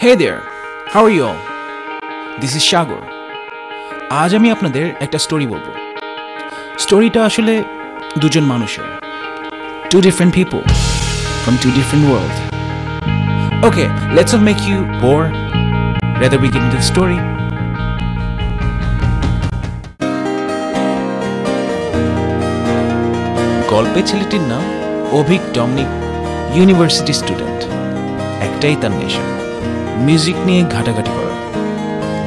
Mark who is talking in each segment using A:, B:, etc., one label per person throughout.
A: Hey there, how are you all? This is Shagor. আজ আমি আপনাদের একটা স্টোরি বলবো। স্টোরিটা আসলে দুজন মানুষের, two different people from two different worlds. Okay, let's not make you bored. Rather we get into the story. গল্পের ছেলেটির নাম অভিক ডমিনিক, ইউনিভার্সিটি স্টুডেন্ট। একটাই তার নেশা, মিউজিক নিয়ে ঘাটাঘাটি করা।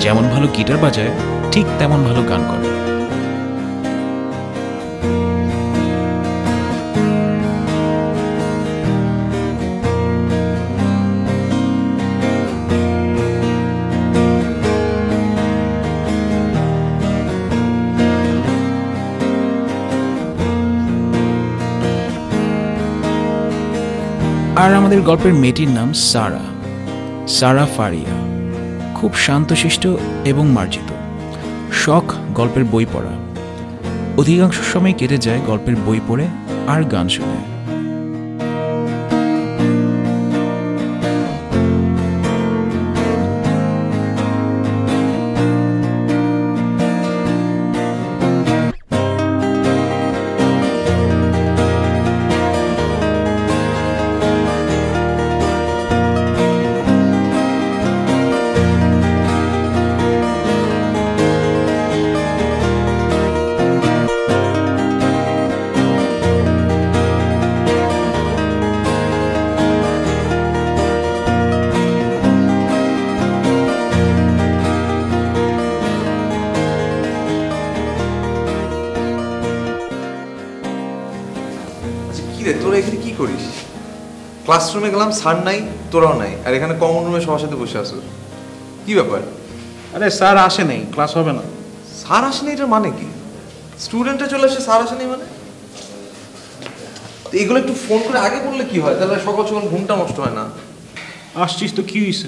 A: যেমন ভালো গিটার বাজায়, ঠিক তেমন ভালো গান করে। আর আমাদের গল্পের মেয়েটির নাম সারা ফারিয়া। খুব শান্তশিষ্ট এবং মার্জিত। শখ গল্পের বই পড়া। অধিকাংশ সময় কেটে যায় গল্পের বই পড়ে আর গান শুনে।
B: তোরা এখানে কি করিস? ক্লাসরুমে গেলাম, স্যার নাই, তোরাও নাই, আর এখানে কমন রুমে সবার সাথে বসে আসো। কি ব্যাপার?
C: আরে স্যার আসে নাই, ক্লাস হবে না।
B: স্যার আসেনি এটার মানে কি? স্টুডেন্টরা চলে আসে, স্যার আসেনি মানে? এইগুলো একটু ফোন করে আগে বললে কি হয়? তাহলে সকাল সকাল ঘুমটা নষ্ট হয় না।
C: আসছিস তো কি হয়েছে?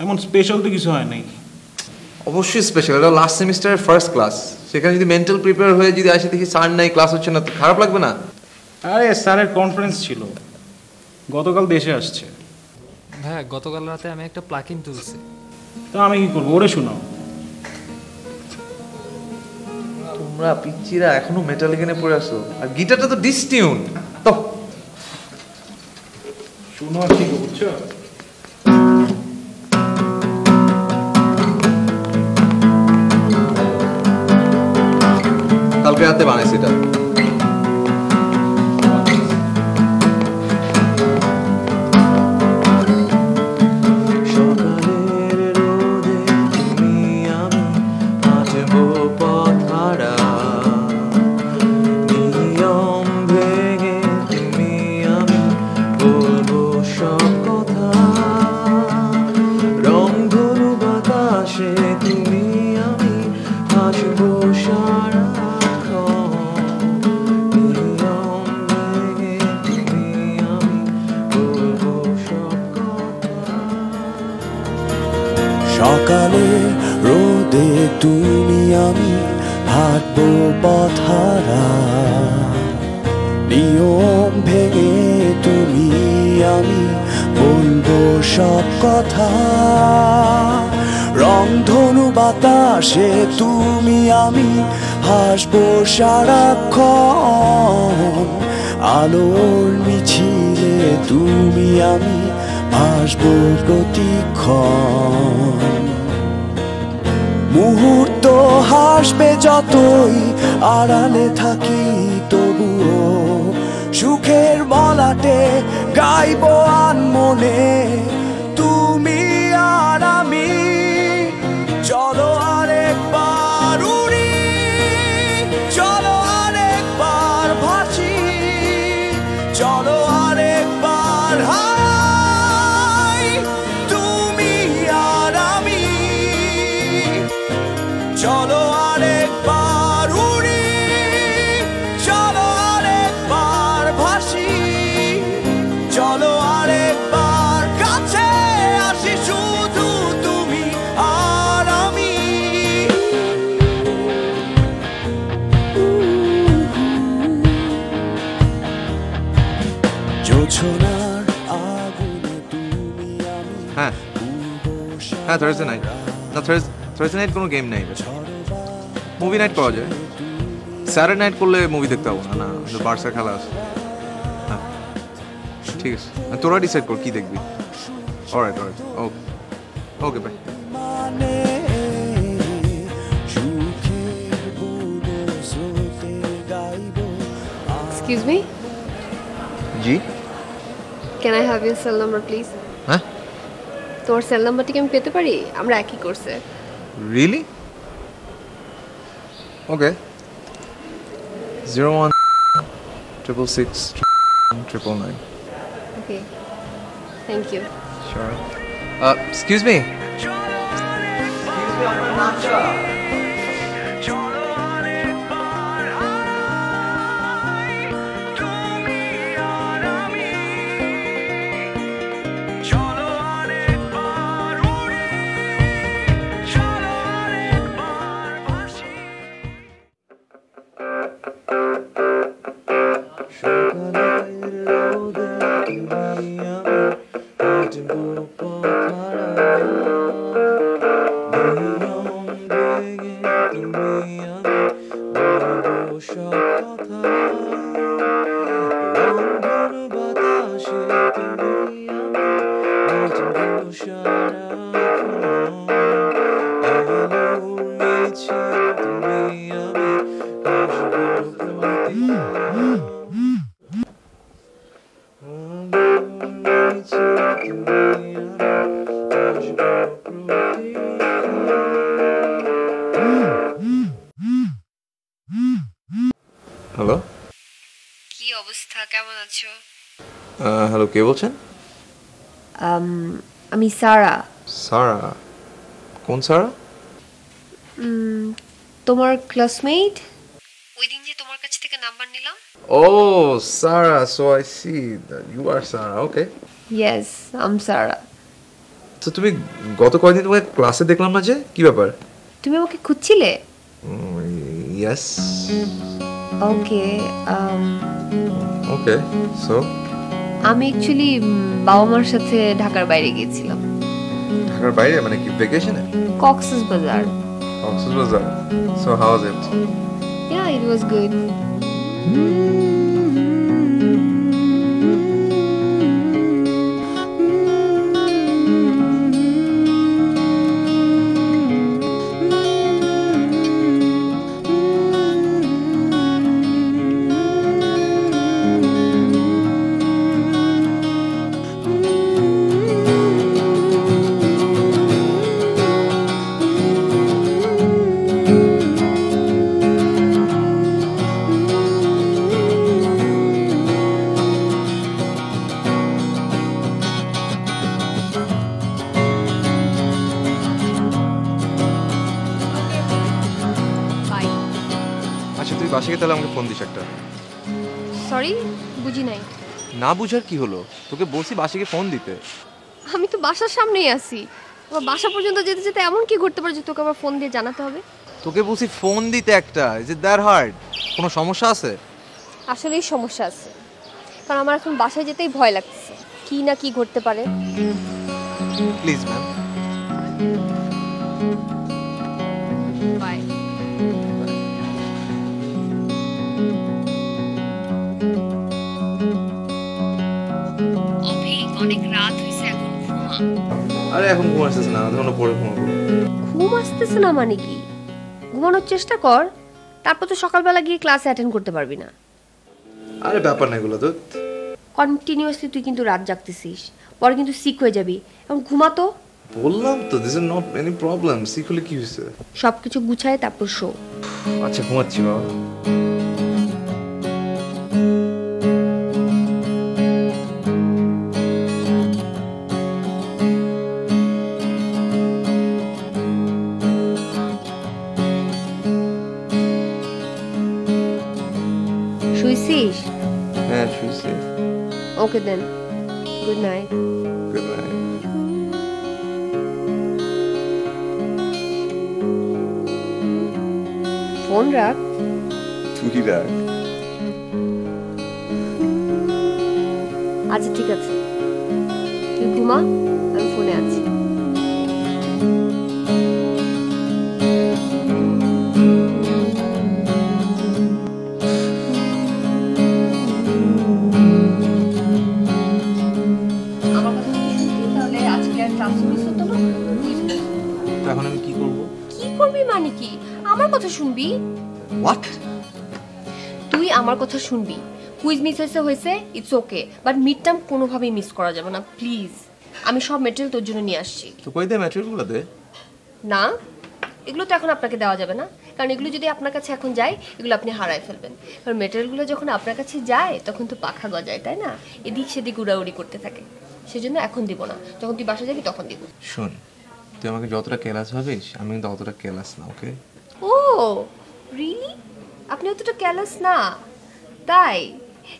C: এমন স্পেশাল তো কিছু হয় নাই।
B: অবশ্যই স্পেশাল, এটা লাস্ট সেমিস্টারের ফার্স্ট ক্লাস। সেখানে যদি মেন্টাল প্রিপেয়ার হয়ে যদি আসে দেখি স্যার নাই, ক্লাস হচ্ছে না, তো খারাপ লাগবে না?
C: আরে স্যারের কনফারেন্স ছিল, গতকাল দেশে আসছে।
D: হ্যাঁ, গতকাল রাতে আমি একটা প্লাকিং তুলছি।
C: তা আমি কি করবো, ওরে শোনাও।
B: তোমরা পিচ্চিরা এখনো মেটাল এখানে পড়ে আসো, আর গিটারটা তো ডিসটিউন। তো
C: শুনো আর কি বুঝছো?
B: কালকে রাতে বানাইছি এটা।
E: সকালে রোদে তুমি আমি হাঁটবো পথহারা, নিয়ম ভেঙে তুমি আমি বলবো সব কথা। রংধনু বাতাসে তুমি আমি হাসবো সারাক্ষণ, আলোর মিছিলে তুমি আমি ভাসবো প্রতিক্ষণ। মুহূর্ত হাসবে যতই আড়ালে থাকি, তবুও সুখের মলাটে গাইবো আনমনে তুমি আর আমি। চলো আরেকবার উড়ি, চলো আরেকবার ভাসি, চলো আরেকবার হাই তুমি আর আমি। চলো আরেকবার উড়ি, চলো আরেকবার ভাসি, চলো আরেকবার কাছে
B: হ্যাঁ থার্সডে নাইট, না থার্সডে নাইট কোনো গেম নেই, মুভি নাইট করা যায়। স্যাটারডে নাইট করলে মুভি দেখতে পাবো না, বার্সার খেলা আছে। হ্যাঁ ঠিক আছে, তোরা ডিসাইড কর কি দেখবি। অলরাইট অলরাইট, ওকে ওকে বাই।
E: মানে সুখের বুনো স্রোতে গাইব।
F: Excuse me,
B: G
F: can I have your cell number please?
B: হ্যাঁ
F: তোমার সেল নাম্বারটা কি আমি পেতে পারি? আমরা একই কোর্সে।
B: Really? Okay 01666999.
F: Okay, thank you.
B: Sure. Excuse me. Hello
F: কি অবস্থা, কেমন আছো?
B: হ্যালো কে বলছেন?
F: আমি সারা।
B: সারা? কোন সারা?
F: তোমার ক্লাসমেট, ওই দিন যে তোমার কাছ থেকে নাম্বার নিলাম।
B: Oh, Sarah. So I see that you are Sarah. Okay.
F: Yes, I'm Sarah.
B: তো তুমি গত কয়েকদিন তোমাকে ক্লাসে দেখলাম না যে, কি ব্যাপার?
F: তুমি আমাকে খুঁজছিলে?
B: Yes.
F: ওকে,
B: Okay. So
F: আমি অ্যাকচুয়ালি বাবা মার সাথে ঢাকার বাইরে গিয়েছিলাম।
B: ঢাকার বাইরে মানে কি ভ্যাকেশনে?
F: Cox's Bazar.
B: Cox's Bazar. So how was it?
F: Yeah, it was good. By.
B: আচ্ছা তুই বাসায় গিয়ে তাহলে আমাকে ফোন দিস একটা।
F: সরি, বুঝি নাই।
B: না বুঝার কি হলো? তোকে বলছি বাসায় গিয়ে ফোন দিতে।
F: আমি তো বাসার সামনেই আছি। আমার বাসা পর্যন্ত যেতে যেতে এমন কি ঘটতে পারে যে তোকে আবার ফোন দিয়ে জানাতে হবে?
B: তোকে বলছি ফোন দিতে একটা। Is it that hard? কোনো সমস্যা আছে?
F: আসলেই সমস্যা আছে, কারণ আমার এখন বাসায় যেতেই ভয় লাগছে, কি না কি ঘটতে পারে।
B: Please ma'am.
F: বাই। অনেক রাত হয়েছে, এখন ঘুমা।
B: আরে এখন ঘুম আসতেছে না, আধা ঘন্টা পরে ঘুমাবো।
F: ঘুম আসতেছে না মানে কি? ঘুমানোর চেষ্টা কর, তারপর তো সকালবেলা গিয়ে ক্লাসে অ্যাটেন্ড করতে পারবি না।
B: আরে ব্যাপার না এগুলো তো।
F: কন্টিনিউয়াসলি তুই কিন্তু রাত জাগতেছিস, পরে কিন্তু সিক হয়ে যাবি। এখন ঘুমাতো।
B: বললাম তো this is not any problem. Sick হলে কি হয়েছে?
F: সব কিছু গুছায় তারপর শো।
B: আচ্ছা ঘুমাচ্ছি বাবা।
F: শুইছিস?
B: হ্যাঁ শুয়েছি।
F: Okay then, good night.
B: Good night.
F: Phone রাখ।
B: তুই রাখ।
F: আচ্ছা ঠিক আছে, তুই ঘুমা, আমি ফোনে আছি। করবি মানে কি? আমার কথা শুনবি।
B: হোয়াট?
F: তুই আমার কথা শুনবি। কুইজ মিস হয়েছে it's okay, but mid term কোনোভাবেই মিস করা যাবে না প্লিজ। আমি সব মেটেরিয়াল তোর জন্য নিয়ে আসছি।
B: তো কই দে ম্যাটেরিয়ালগুলো দে।
F: না, এগুলো তো এখন আপনাকে দেওয়া যাবে না, কারণ এগুলো যদি আপনার কাছে এখন যায় এগুলো আপনি হারায় ফেলবেন। কারণ মেটেরিয়ালগুলো যখন আপনার কাছে যায় তখন তো পাখা গজায়, তাই না? এদিক সেদিক উড়াউড়ি করতে থাকে। সেজন্য এখন দিব না, যখন তুই বাসা যাবি তখন দিব।
B: শোন, তুই আমাকে যতটা কেলাস ভাবিস আমি কিন্তু অতটা কেলাস না, ওকে?
F: ও রিয়েলি? আপনি অতটা ক্যালাস না তাই?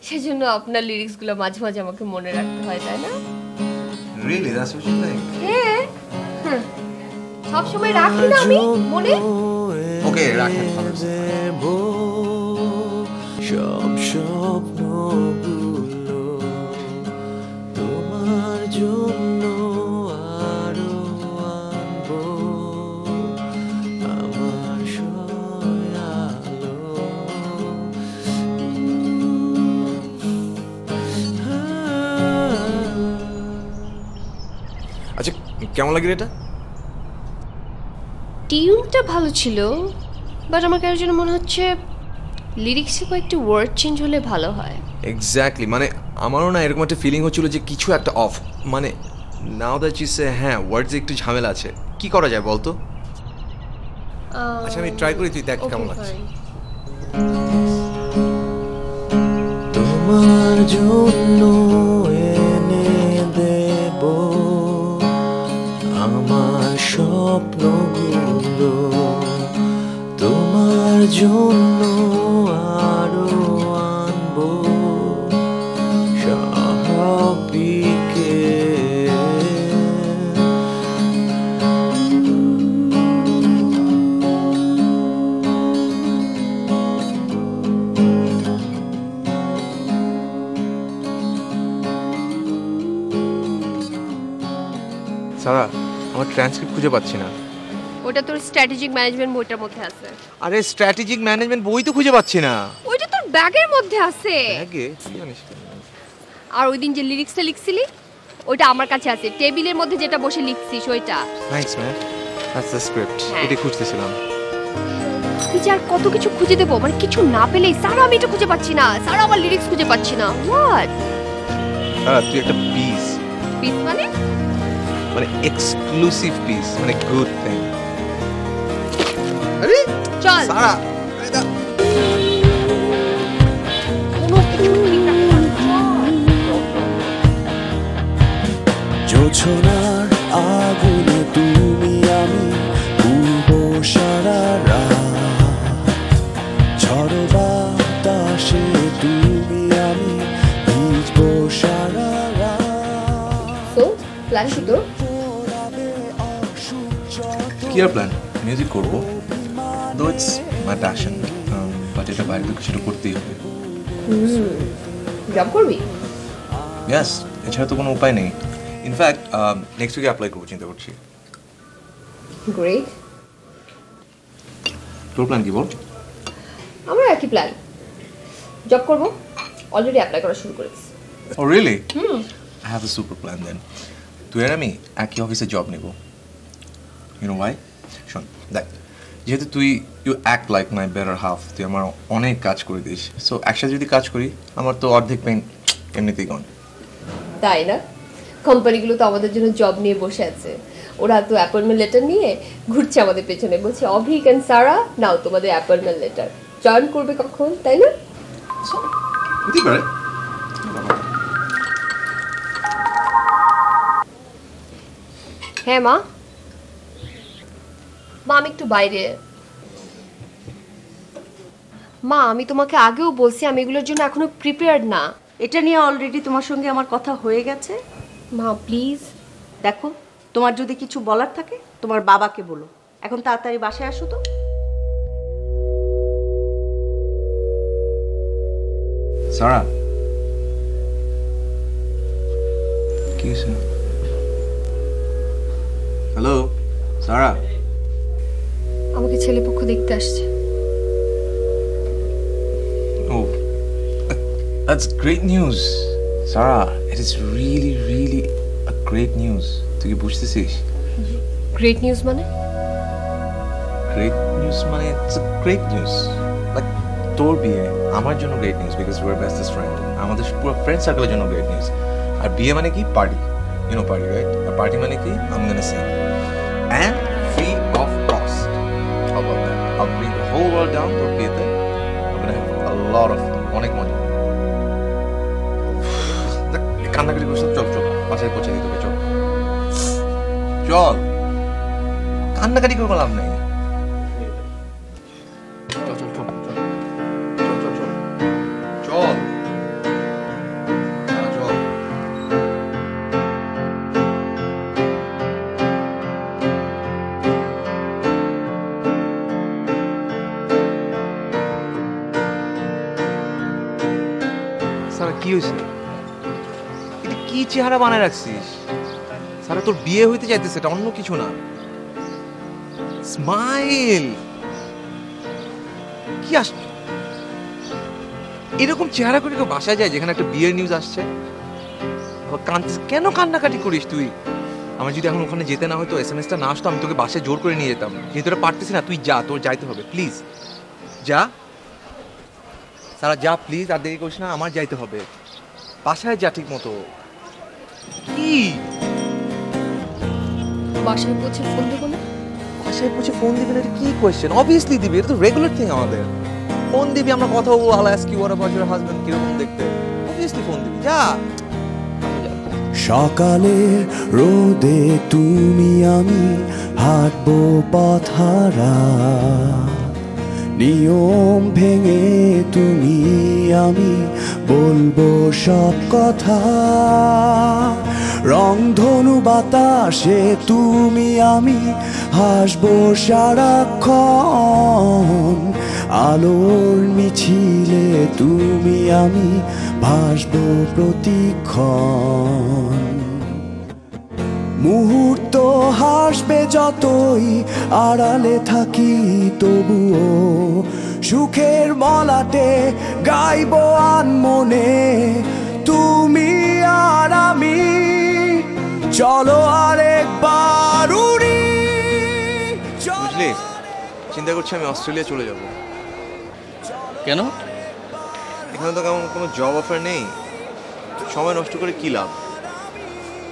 F: সেজন্য আপনার লিরিক্সগুলো মাঝে মাঝে আমাকে মনে রাখতে হয়, তাই না?
B: Really that's what you think?
F: হ্যাঁ, সব সময় রাখি না আমি মনে।
B: ওকে, রাখেন, ভালো।
E: সব স্বপ্নগুলো তোমার জন্য আরো আনবো আমার সয়ালো।
B: আচ্ছা, কেমন লাগে এটা?
F: টিউনটা ভালো ছিল, বাট আমার কারোর জন্য মনে হচ্ছে লিরিক্সে কয়েকটি ওয়ার্ড চেঞ্জ হলে ভালো হয়।
B: এক্স্যাক্টলি, মানে আমারও না এরকম একটা ফিলিং হচ্ছিল যে কিছু একটা অফ। মানে নাও দ্যাট ইউ সে, হ্যাঁ ওয়ার্ডসে একটু ঝামেলা আছে। কি করা যায় বলতো? আচ্ছা আমি ট্রাই করি, তুই দেখ কেমন লাগছে।
E: তোমার জন্য এনে দেব আমার স্বপ্নগুলো তোমার জন্য আরো আনবো স্বাভাবিকে।
B: সারা, আমার ট্রান্সক্রিপ্ট খুঁজে পাচ্ছি না।
F: ওটা তোর স্ট্র্যাটেজিক ম্যানেজমেন্ট বইটার মধ্যে আছে।
B: আরে স্ট্র্যাটেজিক ম্যানেজমেন্ট বই তো খুঁজে পাচ্ছি না।
F: ওইটা তোর ব্যাগের মধ্যে আছে।
B: ব্যাগে? কি জানিস?
F: আর ওই দিন যে লিরিক্সটা লিখছিলি ওইটা আমার কাছে আছে, টেবিলের মধ্যে যেটা বসে লিখছিস ওইটা।
B: Thanks man, that's the script.
F: হ্যাঁ।
B: এটা খুঁজতেছিলাম।
F: তুই যে আর কত কিছু খুঁজে দেবো, মানে কিছু না পেলেই সারা আমি এটা খুঁজে পাচ্ছি না, সারা আমার লিরিক্স খুঁজে পাচ্ছি না। হোয়াট?
B: তুই একটা পিস,
F: পিস মানে?
B: মানে এক্সক্লুসিভ পিস, মানে গুড থিং। আরে
F: চল
B: সারা,
F: কোনো কিছু ঠিক রাখতে পারবো না।
E: জোছনার আগুনে তুমি আমি পূর্ব সারা রাত, ঝড় বাতাসে তুমি আমি ভিজবো সারা রাত।
F: তো প্ল্যান কি তোর?
B: কি আর প্ল্যান? মিউজিক করবো, দো ইটস মাই প্যাশন, বাট এটা বাইরে থেকে সেটা করতেই হবে।
F: জব করবি?
B: ইয়াস, এছাড়া তো কোনো উপায় নেই। ইনফ্যাক্ট নেক্সট উইকে অ্যাপ্লাই করবো চিন্তা করছি।
F: গ্রেট।
B: তোর প্ল্যান কি বল?
F: আমার একই প্ল্যান, জব করবো। অলরেডি অ্যাপ্লাই করা শুরু করেছি।
B: Oh really? I have a super plan then. তুই আর আমি একই অফিসে জব নেব। You know why? শোন দেখ, যেহেতু তুই you act like my better half, তুই আমার অনেক কাজ করে দিস। সো একসাথে যদি কাজ করি আমার তো অর্ধেক পেন এমনিতেই গন।
F: তাই না? কোম্পানিগুলো তো আমাদের জন্য জব নিয়ে বসে আছে। ওরা তো অ্যাপয়েন্টমেন্ট লেটার নিয়ে ঘুরছে আমাদের পেছনে, বলছে অভিক অ্যান্ড সারা নাও তোমাদের অ্যাপয়েন্টমেন্ট লেটার। জয়েন করবে কখন, তাই না?
B: হতে পারে।
F: হ্যাঁ মা, মা আমি একটু বাইরে। মা আমি তোমাকে আগেও বলছি আমি এগুলোর জন্য এখনো প্রিপেয়ার্ড না।
G: এটা নিয়ে অলরেডি তোমার সঙ্গে আমার কথা হয়ে গেছে।
F: মা প্লিজ।
G: দেখো, তোমার যদি কিছু বলার থাকে তোমার বাবাকে বলো। এখন তাড়াতাড়ি বাসায় আসো তো।
B: সারা, কি হয়েছে? হ্যালো সারা,
F: আমাকে ছেলেপক্ষ দেখতে আসছে।
B: Oh, that's great news. Sarah, it is really, really a great news. তুই কি বুঝতেছিস?
F: গ্রেট নিউজ মানে?
B: গ্রেট নিউজ মানে ইটস গ্রেট নিউজ, লাইক তোর বিয়ে আমার জন্য great news because you are bestest friend, আমাদের পুরো ফ্রেন্ড সার্কেলের জন্য গ্রেট নিউজ। আর বিয়ে মানে কি party, you know party right? আর পার্টি মানে কি I am gonna sing and free of cost. How about that? I'll bring the whole world down তোর বিয়েতে, I gonna have a lot of অনেক মজা। কান্নাকাটি করছিস, চল চল বাসায় পৌঁছে দিতে হবে, চল চল, কান্নাকাটি করে লাভ নাই। চল চল চল চল চল চল চল চল চল। সারা কি হয়েছে? এটা কি চেহারা বানায় রাখছিস? সারা তোর বিয়ে হইতে চাইতেছে, এটা অন্য কিছু না। স্মাইল, কি আসছে এরকম চেহারা করে কেউ বাসায় যায় যেখানে একটা বিয়ের নিউজ আসছে? কাঁদছিস কেন? কান্নাকাটি করিস তুই? আমার যদি এখন ওখানে যেতে না হয়তো, SMS-টা না আসতো, আমি তোকে বাসায় জোর করে নিয়ে যেতাম। কিন্তু তোরা পারতেছি না, তুই যা, তোর যাইতে হবে, প্লিজ যা সারা যা, প্লিজ আর দেরি করিস না, আমার যাইতে হবে। বাসায় যা ঠিক মতো। কি
F: বাসায় পৌঁছে ফোন দেবো না?
B: বাসায় পৌঁছে ফোন দিবি না? এটা কি কোয়েশ্চেন? অবভিয়াসলি দিবি, এটা তো রেগুলার থিং আমাদের। ফোন দিবি, আমরা কথা বলবো, I'll ask you what about your husband, কিরকম দেখতে, অবভিয়াসলি ফোন দিবি, যা।
E: সকালের রোদে তুমি আমি হাঁটবো পথহারা, নিয়ম ভেঙে তুমি আমি বলবো সব কথা, রংধনু বাতাসে তুমি আমি হাসবো সারাক্ষণ, আলোর মিছিলে তুমি আমি ভাসবো প্রতিক্ষণ, মুহূর্ত হাসবে যতই আড়ালে থাকি তবুও সুখের মলাটে গাইবো আনমনে তুমি আর আমি, চলো আরেকবার উড়ি।
B: বুঝলি, চিন্তা করছি আমি অস্ট্রেলিয়া চলে যাব।
H: কেন?
B: এখানে তো কেমন কোনো জব অফার নেই, সময় নষ্ট করে কি লাভ?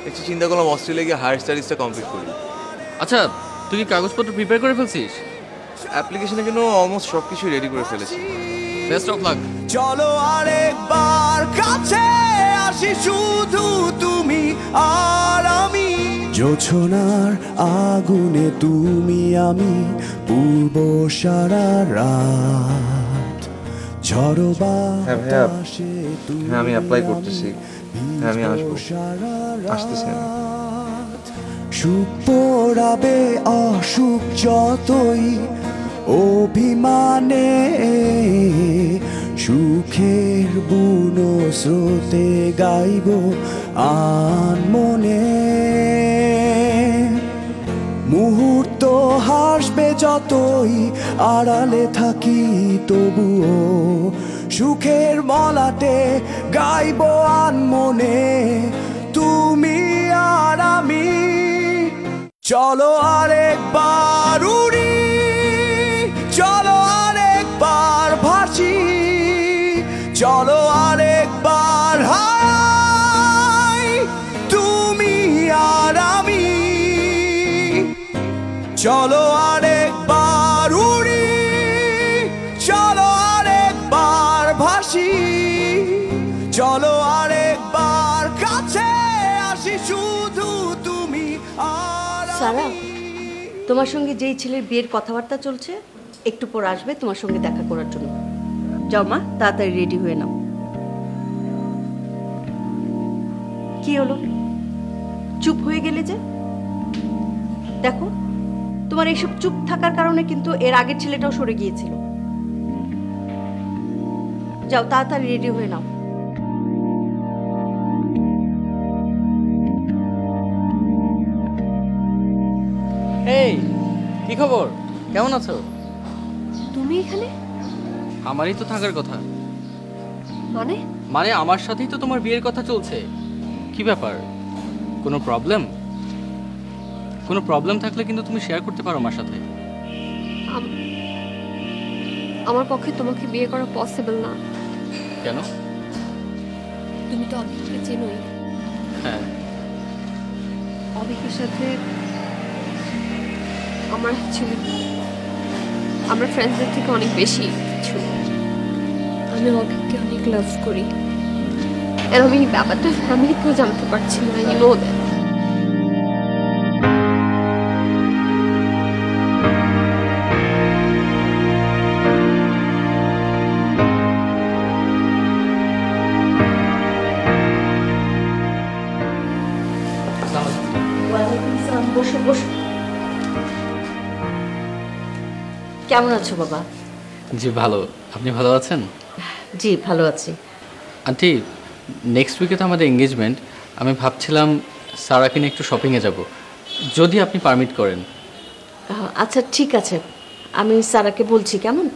B: একটু চিন্তা করলাম অস্ট্রেলিয়া গিয়ে হায়ার স্টাডিজটা কমপ্লিট করি।
H: আচ্ছা, তুই কি কাগজপত্র প্রিপেয়ার করে ফেলছিস?
B: অ্যাপ্লিকেশনের জন্য অলমোস্ট সব কিছুই রেডি করে ফেলেছি।
H: Best of luck.
E: চলো আরেকবার কাছে আসি, শুধু তুমি আর আমি, জোছনার আগুনে তুমি আমি পূর্ব সারা রাত, ঝড়ো বাতাসে তুমি
B: হ্যাঁ, আমি অ্যাপ্লাই করতেছি। হ্যাঁ, আমি আসবো, আসতেছি আমি।
E: সুখ পোড়াবে অসুখ যতই অভিমানে, সুখের বুনো স্রোতে গাইব আনমনে, মুহূর্ত হাসবে যতই আড়ালে থাকি তবুও সুখের মলাটে গাইব আনমনে তুমি আর আমি, চলো আরেকবার উড়ি, চলো আরেকবার ভাসি, চলো আরেকবার হাই তুমি আর আমি, চলো আরেকবার উড়ি, চলো আরেকবার ভাসি, চলো আরেকবার কাছে আসি, শুধু তুমি আর
G: সারা, তোমার সঙ্গে যেই ছেলের বিয়ের কথাবার্তা চলছে একটু পর আসবে তোমার সঙ্গে দেখা করার জন্য। যাও মা, তাড়াতাড়ি রেডি হয়ে নাও। কি হলো, চুপ হয়ে গেলে যে? দেখো, তোমার এইসব চুপ থাকার কারণে কিন্তু এর আগের ছেলেটাও সরে গিয়েছিল। যাও তাড়াতাড়ি রেডি হয়ে নাও।
H: এই, কি খবর? কেমন আছো?
F: তুমি এখানে?
H: আমারই তো থাকার কথা।
F: মানে?
H: মানে আমার সাথেই তো তোমার বিয়ের কথা চলছে। কি ব্যাপার, কোনো প্রবলেম? কোনো প্রবলেম থাকলে কিন্তু তুমি শেয়ার করতে পারো আমার সাথে।
F: আমার পক্ষে তোমাকে বিয়ে করা পসিবল না।
H: কেন?
F: তুমি তো অভিককে চেনোই।
H: হ্যাঁ।
F: অভিকের সাথে আমার অ্যাকচুয়ালি আমরা ফ্রেন্ডসদের থেকে অনেক বেশি কিছু। আমি অভিককে অনেক লাভ করি, আর আমি এই ব্যাপারটা ফ্যামিলিকেও জানতে পারছি না। You know that.
G: বসো বসো। কেমন আছো বাবা?
H: জি ভালো, আপনি ভালো আছেন?
G: জি ভালো আছি।
H: আন্টি, নেক্সট উইকে তো আমাদের এঙ্গেজমেন্ট। আমি ভাবছিলাম সারাকে নিয়ে একটু শপিংয়ে যাব, যদি আপনি পারমিট করেন।
G: আচ্ছা ঠিক আছে, আমি সারাকে বলছি। কেমন?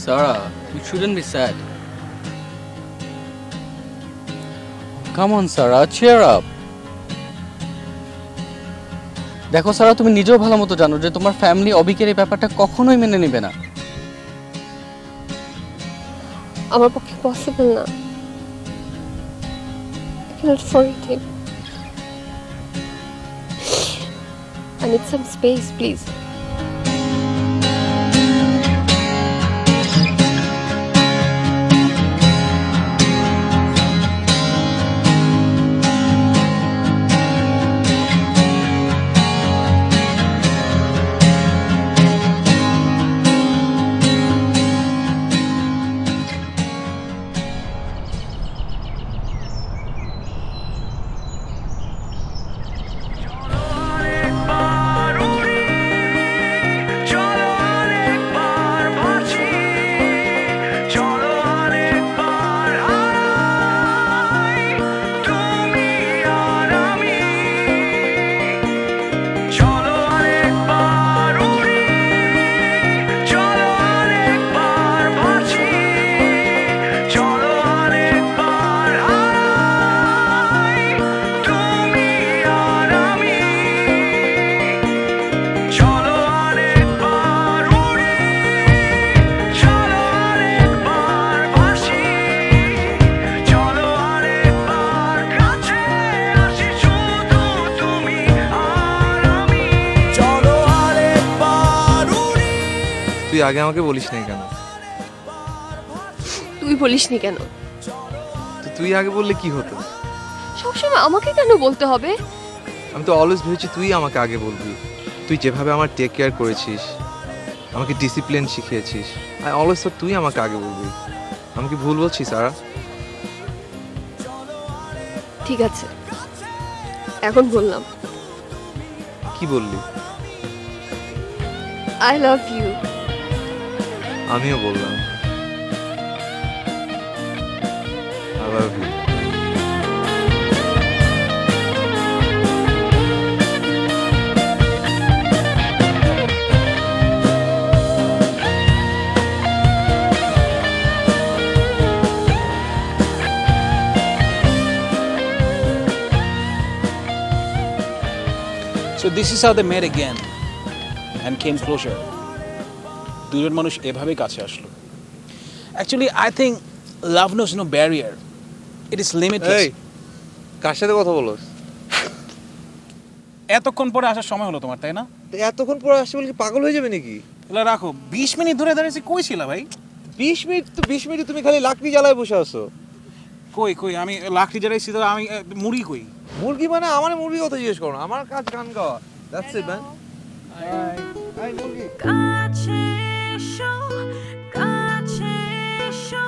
H: Sarah, you shouldn't be sad. Come on, Sarah, cheer up. দেখো সারা, তুমি নিজেও ভালো মতো জানো যে তোমার ফ্যামিলি অবিকের এই ব্যাপারটা কখনোই মেনে নেবে না।
F: আমার পক্ষে পসিবল না। I cannot forget him. I need some space, please.
B: তুই আগে আমাকে বলিস নাই কেন?
F: তুই বলিসনি কেন?
B: তো তুই আগে বললে কি হতো?
F: সবসময় আমাকে কেন বলতে হবে?
B: আমি তো অলওয়েজ ভেবেছি তুই আমাকে আগে বলবি। তুই যেভাবে আমার টেক কেয়ার করেছিস, আমাকে ডিসিপ্লিন শিখিয়েছিস, আই অলওয়েজ থট তুই আমাকে আগে বলবি। আমি কি ভুল বলছি সারা?
F: ঠিক আছে, এখন বললাম।
B: কি বললি?
F: I love you.
B: আমিও বললাম I love you.
A: So this is how they met again and came closer. দুজন মানুষ এভাবেই কাছে আসলো। Actually, I think love knows no barrier. It is limitless.
B: এই কার সাথে কথা বলছ?
A: এতক্ষণ পরে আসার সময় হলো তোমার, তাই না?
B: তো এতক্ষণ পরে আসছে বলে কি পাগল হয়ে যাবে নাকি?
A: এগুলো রাখো। 20 মিনিট ধরে দাঁড়িয়েছি, কই ছিলা ভাই?
B: 20 মিনিট তো 20 মিনিট তুমি খালি লাকড়ি জ্বালায় বসে আছো।
A: কই আমি লাকড়ি জ্বালাইছি তো, আমি মুড়ি কই?
B: মুরগি মানে আমার মুরগি কথা জিজ্ঞেস করো না, আমার কাজ গান গাওয়া। That's it man. হাই মুরগি।
E: কাছে এসো